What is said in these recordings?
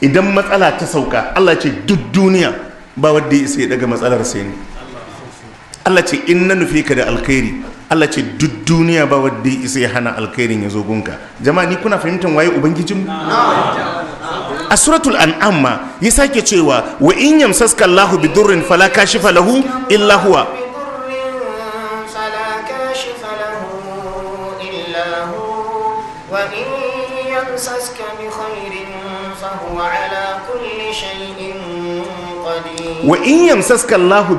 idan matsala ta sauka Allah ce duk duniya ba wanda ya isa ya daga matsalar sai ne. Allah ce in na nufi ka da alkhairi, Allah ce duk duniya ba wanda ya isa ya hana alkhairin ya zo gunka. Jama'a ni kuna fahimtar waye ubangijinmu? A suratul an'am ma ya sake cewa wa in yamsaska Allahu bidurrin fala kashifa lahu illa huwa wa in yamsaska Allahu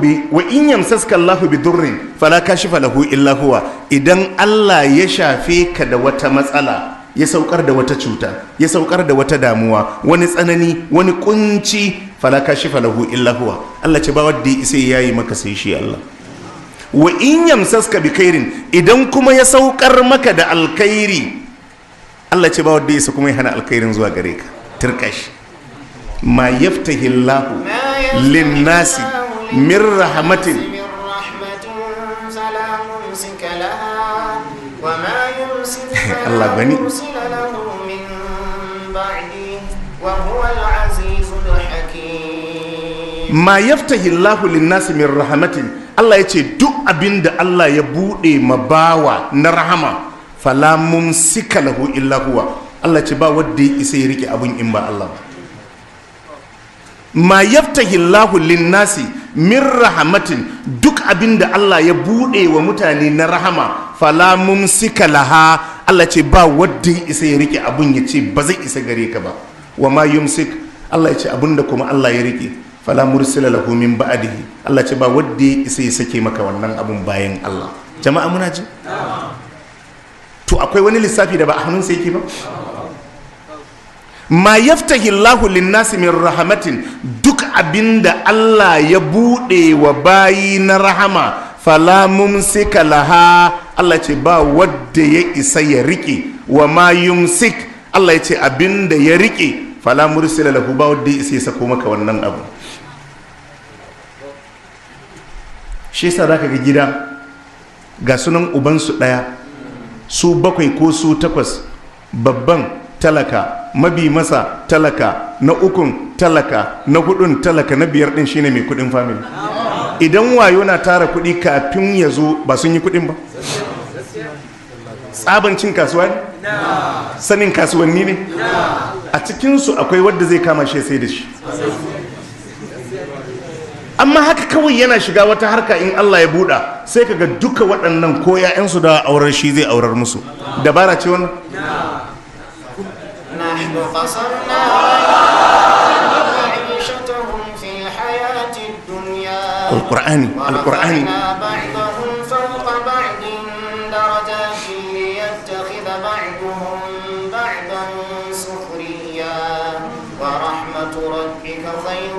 bidurrin fala kashifa lahu illa huwa. Idan Allah ya shafe ka da wata matsala, ya saukar da wata cuta, ya saukar da wata damuwa, wani tsanani, wani kunci, fala kashifa lahu illa huwa. Allah ce ba wanda ya yayi maka sai shi Allah. Wa in yamsaska bi khairin, idan kuma ya saukar maka da alkhairi, Allah ce ba wanda ya kuma ya hana alkhairin zuwa gare ka. Turkashi ma yaftahi Allahu linnasi min rahmatin Allah gani ma yaftahi Allahu linnasi min rahmatin. Allah ya ce duk abinda Allah ya bude mabawa na rahama fala mumsika lahu illa huwa. Allah ce ba wanda ya isa ya rike abun in ba Allah ba. Ma yaftahi Allahu linnasi min rahmatin, duk abinda Allah ya bude wa mutane na rahama fala mumsika laha. Allah ce ba wanda ya isa ya rike abun ya ce ba zai isa gare ka ba. Wa ma yumsik, Allah ya ce abinda kuma Allah ya rike fala mursila lahu min ba'dihi. Allah ce ba wanda ya isa ya sake maka wannan abun bayan Allah. Jama'a muna ji? To akwai wani lissafi da ba a hannunsa yake ba? Ma yaftahi Allahu linnasi min rahmatin, duk abinda Allah ya bude wa bayi na rahama fala mumsika laha. Allah ce ba wadda ya isa ya rike. Wa ma yumsik, Allah ya ce abinda ya rike fala mursila lahu, ba wadda ya isa ya sako maka wannan abu. Shi yasa zaka ga gida ga sunan ubansu daya, su 7 ko su 8, babban talaka, mabi masa talaka, na 3 talaka, na 4 talaka, na 5 din shine mai kudin family. Idan wayo na tara kudi kafin ya zo ba sun yi kudin ba? Tsabancin kasuwa ne? Sanin kasuwanni ne? A cikinsu akwai wadda zai kama shi sai da shi. Amma haka kawai yana shiga wata harka in Allah ya buɗa, sai kaga duka waɗannan ko 'ya'yansu da aurar shi zai aurar musu. Dabara ce wannan? القرآن بعضهم فوق بعض درجات ليتخذ بعضهم بعضا سخريا ورحمة ربك خير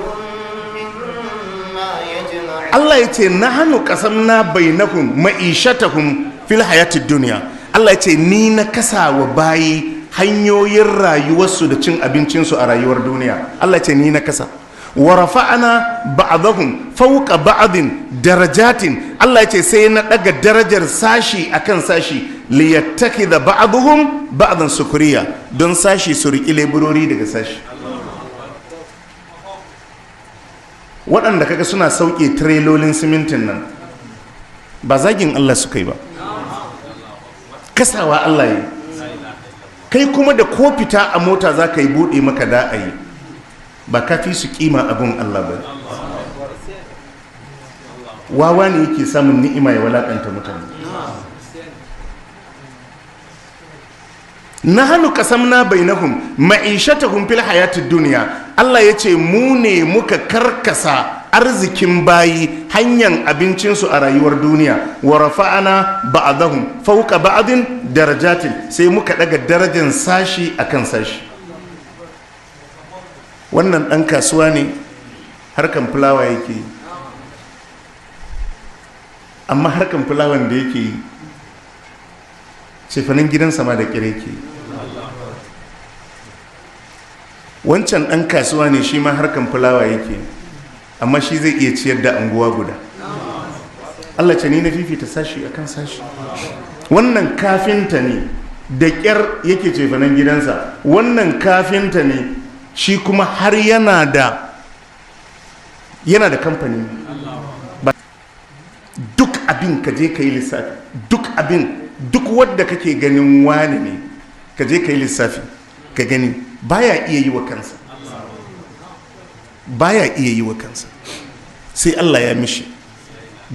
مما يجمعون. الله يتي نحن قسمنا بينهم معيشتهم في الحياة الدنيا. الله يتي نينا كسا وباي hanyoyin rayuwarsu da cin abincinsu a rayuwar duniya. Allah ce ni na kasa. Wa rafa'ana ba'dahum fawqa ba'din darajatin. Allah ce sai na daga darajar sashi akan sashi li yattakida ba'dhum ba'dan sukuriya, don sashi su riki leburori daga sashi. Waɗanda kaga suna sauke trailolin simintin nan ba zagin Allah suka yi ba, kasawa Allah yi. Kai kuma da ko fita a mota za ka yi buɗe maka da a yi, ba ka fi su kima abin Allah ba. Wawa ne yake samun ni'ima ya walakanta mutane. Nahnu qasamna bainahum ma'ishatahum fil hayatid dunya. Allah yace mu ne muka karkasa arzikin bayi, hanyar abincinsu a rayuwar duniya. Wa rafa'ana ba'dahum fawqa ba'din darajatin, sai muka daga darajar sashi akan sashi. Wannan dan kasuwa ne, harkan fulawa yake yi, amma harkan fulawan da yake yi cefanin gidansa ma da kire ke. Wancan dan kasuwa ne, shi ma harkan fulawa yake, amma shi zai iya ciyar da anguwa guda. Allah ce ni na fifita sashi akan sashi. Wannan kafinta ne, da ƙyar yake cefanen gidansa. Wannan kafinta ne, shi kuma har yana da kamfani. Duk abin ka je ka yi lissafi, duk wadda kake ganin wani ne, ka je ka yi lissafi ka gani baya iya yi wa kansa sai Allah ya mishi.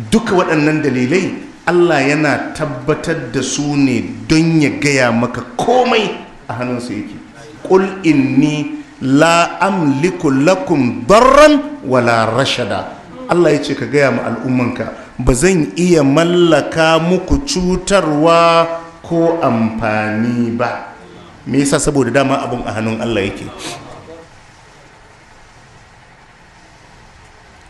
Duka waɗannan dalilai Allah yana tabbatar da su ne don ya gaya maka komai a hannunsa yake. Qul inni la amliku lakum darran wala rashada. Allah ya ce ka gaya ma al'ummanka ba zan iya mallaka muku cutarwa ko amfani ba. Me yasa? Saboda dama abun a hannun Allah yake.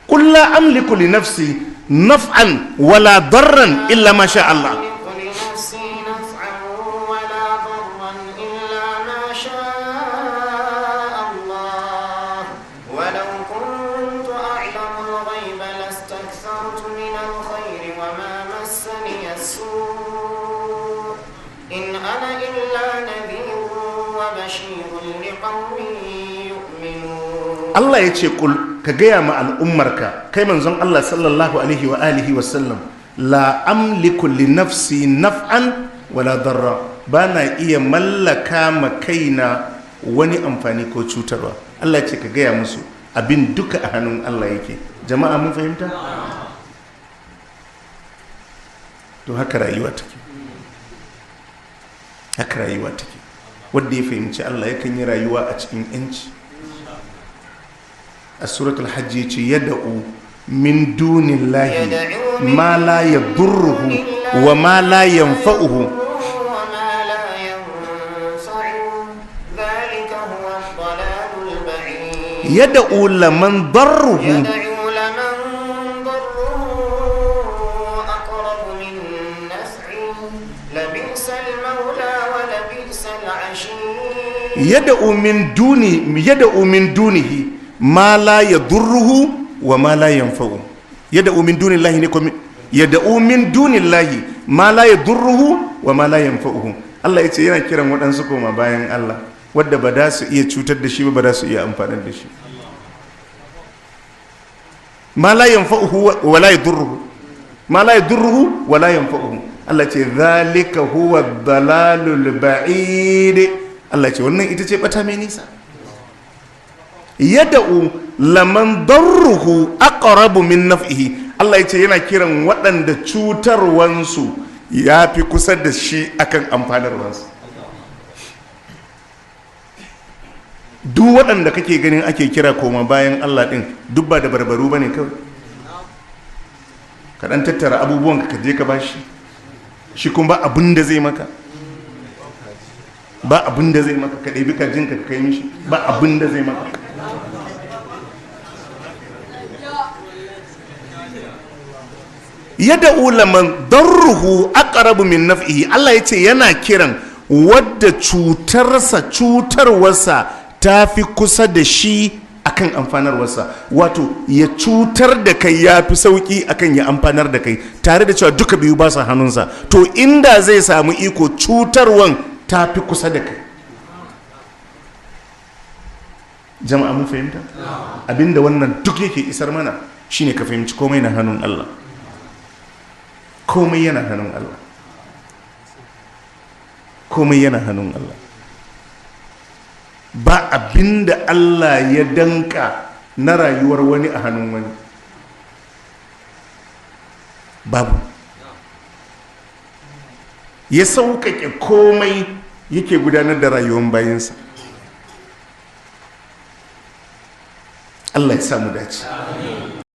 Qul la amliku li nafsi naf'an wala darran illa ma sha Allah. Allah ya ce kul ka gaya ma al'ummarka kai manzon Allah sallallahu alaihi wa alihi wa sallam la amliku li nafsi naf'an wala darra, ba na iya mallaka ma kaina wani amfani ko cutarwa. Allah ya ce ka gaya musu abin duka a hannun Allah yake. Jama'a mun fahimta? To haka rayuwa take. Wanda ya fahimci Allah yakan yi rayuwa a cikin yanci. A suratul hajji ce yad'u min dunillahi ma la yadurruhu wa ma la yanfa'uhu yad'u laman darruhu yad'u min dunihi ma la yadurruhu wa ma la yanfa'u. Yad'u min dunillahi ne ko yad'u min dunillahi ma la yadurruhu wa ma la yanfa'uhu. Allah yace yana kiran waɗansu koma bayan Allah wadda ba da su iya cutar da shi ba da su iya amfanar da shi. Ma la yanfa'uhu wa la yadurruhu, ma la yadurruhu wa la yanfa'uhu. Allah ce zalika huwa dalalul ba'id. Allah ce wannan ita ce bata mai nisa. Yada'u laman darruhu aqrabu min naf'ihi. Allah yace yana kiran waɗanda cutarwansu ya fi kusa da shi akan amfanarwansu. Duk waɗanda kake ganin ake kira koma bayan Allah ɗin duk ba da barbaru ba ne kawai. Ka ɗan tattara abubuwan ka je ka bashi shi kuma ba abin da zai maka, ba abin da zai maka. Ka ɗebi kajinka ka kai mishi, ba abin da zai maka. Yada'u laman darruhu aqrabu min naf'ihi. Allah yace yana kiran wadda cutarwarsa ta fi kusa da shi akan amfanarwarsa. Wato ya cutar da kai ya fi sauki akan ya amfanar da kai, tare da cewa duka biyu ba su hannunsa. To inda zai samu iko cutarwan ta fi kusa da kai. Jama'a mun fahimta? Abinda wannan duk yake isar mana shine ka fahimci komai na hannun Allah. Komai yana hannun Allah. Komai yana hannun Allah. Ba abinda Allah ya danka na rayuwar wani a hannun wani. Babu. Ya sauƙaƙe komai yake gudanar da rayuwar bayinsa. Allah ya samu dace.